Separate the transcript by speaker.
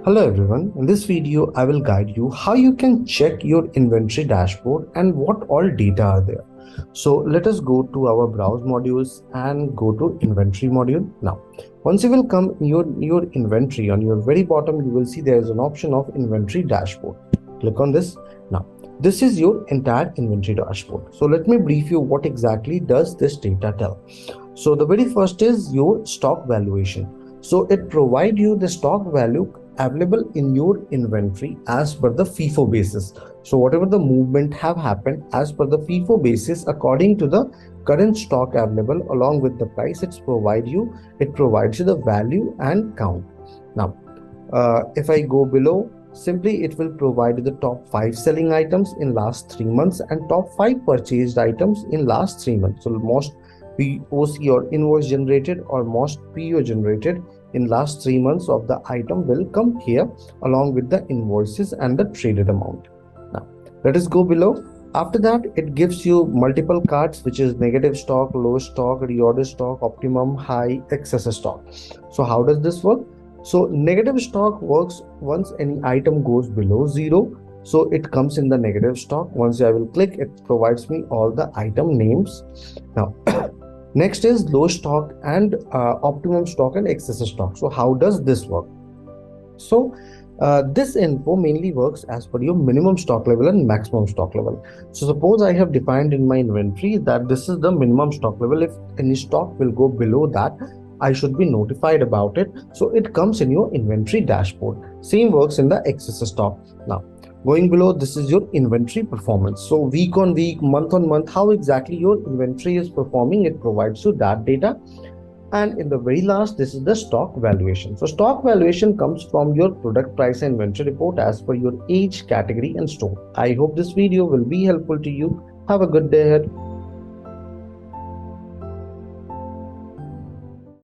Speaker 1: Hello everyone, in this video I will guide you how you can check your inventory dashboard and what all data are there. So let us go to our browse modules and go to inventory module. Now once you will come in your inventory, on your very bottom you will see there is an option of inventory dashboard. Click on this. Now this is your entire inventory dashboard. So let me brief you what exactly does this data tell. So the very first is your stock valuation. So it provides you the stock value available in your inventory as per the FIFO basis. So whatever the movement have happened as per the FIFO basis according to the current stock available along with the price, it provides you the value and count. Now if I go below, simply it will provide you the top 5 selling items in last 3 months and top 5 purchased items in last 3 months. So most POC or invoice generated or most PO generated in last 3 months of the item will come here along with the invoices and the traded amount. Now let us go below. After that, it gives you multiple cards, which is negative stock, low stock, reorder stock, optimum, high, excess stock. So how does this work? So negative stock works once any item goes below 0. So it comes in the negative stock. Once I will click, it provides me all the item names. Now next is low stock and optimum stock and excess stock. So how does this work? So this info mainly works as per your minimum stock level and maximum stock level. So suppose I have defined in my inventory that this is the minimum stock level. If any stock will go below that, I should be notified about it. So it comes in your inventory dashboard. Same works in the excess stock. Now going below, this is your inventory performance. So week on week, month on month, how exactly your inventory is performing, it provides you that data. And in the very last, this is the stock valuation. So stock valuation comes from your product price and inventory report as per your age, category and store. I hope this video will be helpful to you. Have a good day ahead.